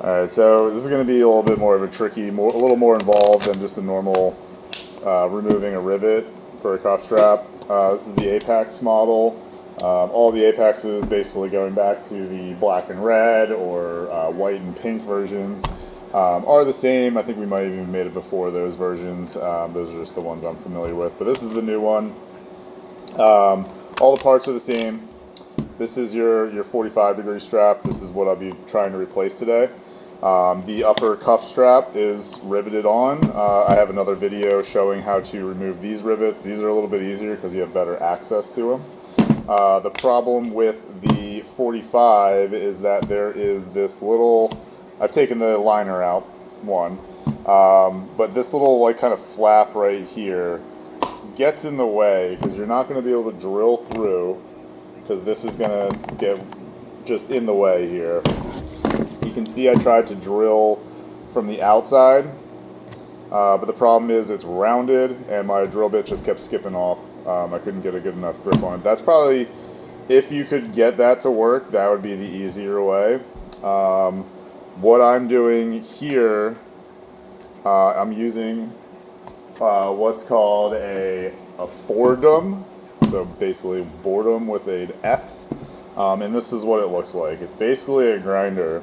Alright, so this is going to be a little bit more of a tricky, a little more involved than just a normal removing a rivet for a cuff strap. This is the Apex model. All the Apexes, basically going back to the black and red or white and pink versions, are the same. I think we might have even made it before those versions. Those are just the ones I'm familiar with. But this is the new one. All the parts are the same. This is your 45-degree strap. This is what I'll be trying to replace today. The upper cuff strap is riveted on. I have another video showing how to remove these rivets. These are a little bit easier because you have better access to them. The problem with the 45 is that there is this little, I've taken the liner out, but this little like kind of flap right here gets in the way because you're not going to be able to drill through, because this is going to get just in the way here. You can see I tried to drill from the outside, but the problem is it's rounded and my drill bit just kept skipping off. I couldn't get a good enough grip on it. That's probably, if you could get that to work, that would be the easier way. What I'm doing here, I'm using what's called a fordum, so basically boredom with an F, and this is what it looks like. It's basically a grinder.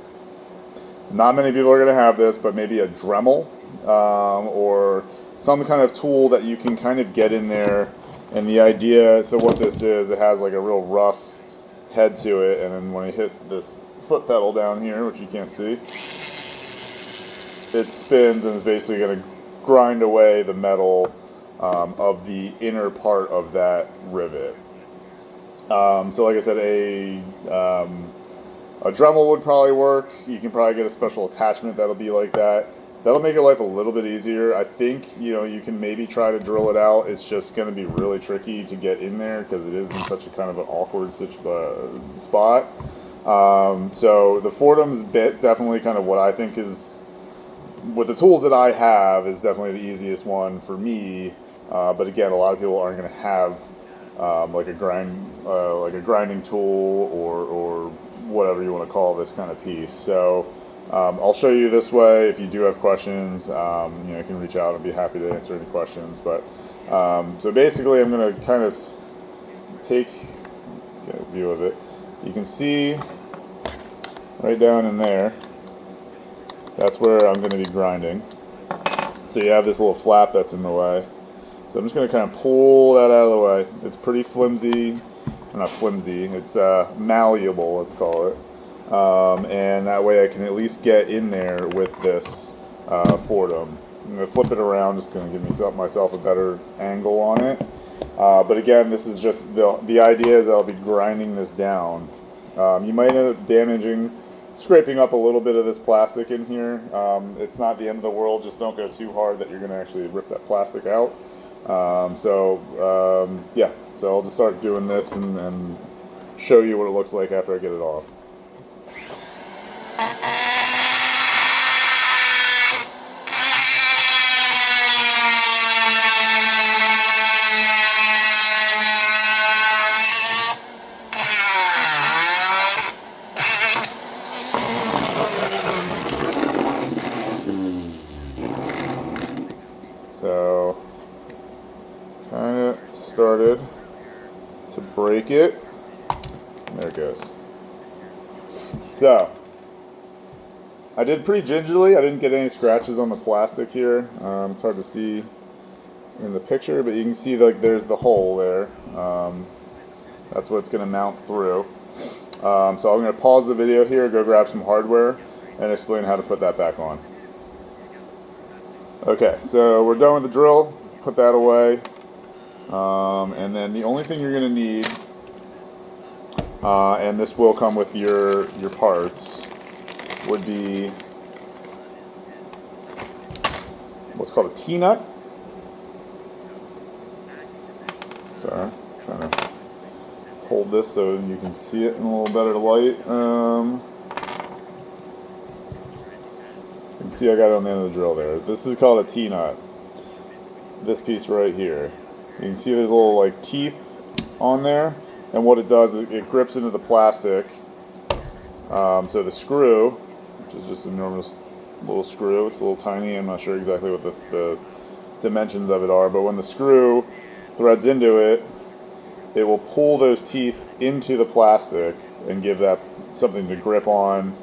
Not many people are going to have this, but maybe a Dremel or some kind of tool that you can kind of get in there. And the idea, so what this is, it has like a real rough head to it, and then when I hit this foot pedal down here, which you can't see, it spins and is basically going to grind away the metal of the inner part of that rivet. So like I said, a Dremel would probably work. You can probably get a special attachment that'll be like that. That'll make your life a little bit easier. I think, you can maybe try to drill it out. It's just going to be really tricky to get in there because it is in such a kind of an awkward spot. So the Fordham's bit, definitely kind of what I think is, with the tools that I have, is definitely the easiest one for me. But again, a lot of people aren't going to have like a grinding tool or whatever you want to call this kind of piece. So I'll show you this way. If you do have questions, you can reach out and be happy to answer any questions. But so basically, I'm going to kind of get a view of it. You can see right down in there, that's where I'm going to be grinding. So you have this little flap that's in the way. So I'm just going to kind of pull that out of the way. It's pretty flimsy. Not flimsy, it's malleable, let's call it. And that way I can at least get in there with this Fordham. I'm going to flip it around, just going to give myself a better angle on it. But again, this is just, the idea is that I'll be grinding this down. You might end up scraping up a little bit of this plastic in here. It's not the end of the world, just don't go too hard that you're going to actually rip that plastic out. Yeah, so I'll just start doing this and show you what it looks like after I get it off. So, kind of started to break it. There it goes. So, I did pretty gingerly. I didn't get any scratches on the plastic here. It's hard to see in the picture, but you can see like there's the hole there. That's what it's going to mount through. So I'm going to pause the video here, go grab some hardware, and explain how to put that back on. Okay, so we're done with the drill. Put that away. And then the only thing you're going to need, and this will come with your parts, would be what's called a T-nut. Sorry, I'm trying to hold this so you can see it in a little better light. You can see I got it on the end of the drill there. This is called a T-nut. This piece right here. You can see there's a little like teeth on there, and what it does is it grips into the plastic. So the screw which is just a normal little screw. It's a little tiny. I'm not sure exactly what the dimensions of it are, but when the screw threads into it, it will pull those teeth into the plastic and give that something to grip on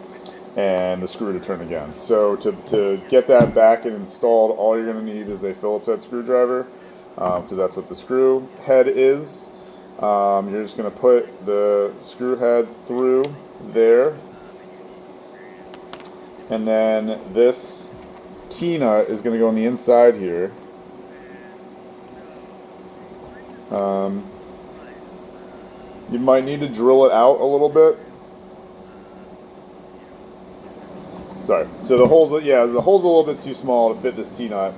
and the screw to turn again. So to get that back and installed, all you're going to need is a Phillips head screwdriver, because that's what the screw head is. You're just going to put the screw head through there, and then this T-nut is going to go on the inside here. You might need to drill it out a little bit. Sorry. So the hole's a little bit too small to fit this T-nut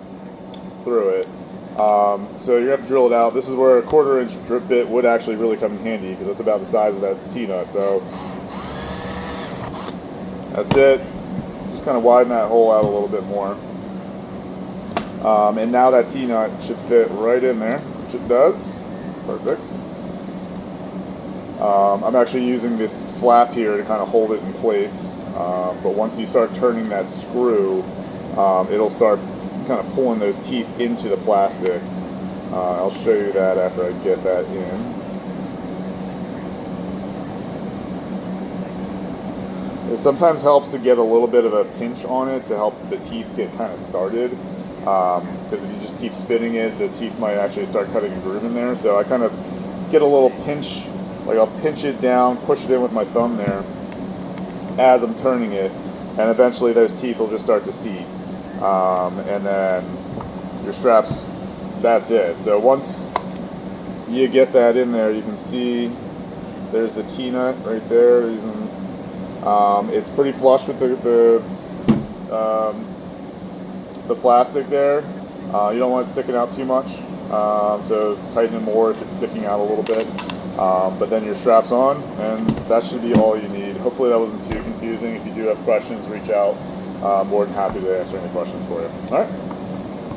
through it. So you have to drill it out. This is where a 1/4 inch drip bit would actually really come in handy, because that's about the size of that T-nut. So that's it. Just kind of widen that hole out a little bit more. And now that T-nut should fit right in there, which it does. Perfect. I'm actually using this flap here to kind of hold it in place. But once you start turning that screw, it'll start kind of pulling those teeth into the plastic. I'll show you that after I get that in. It sometimes helps to get a little bit of a pinch on it to help the teeth get kind of started. Because if you just keep spinning it, the teeth might actually start cutting a groove in there. So I kind of get a little pinch, like I'll pinch it down, push it in with my thumb there as I'm turning it, and eventually those teeth will just start to seat. And then your straps, that's it. So once you get that in there, you can see there's the T-nut right there. It's pretty flush with the plastic there. You don't want it sticking out too much, so tighten it more if it's sticking out a little bit. But then your strap's on, and that should be all you need. Hopefully that wasn't too confusing. If you do have questions, reach out. More than happy to answer any questions for you. All right.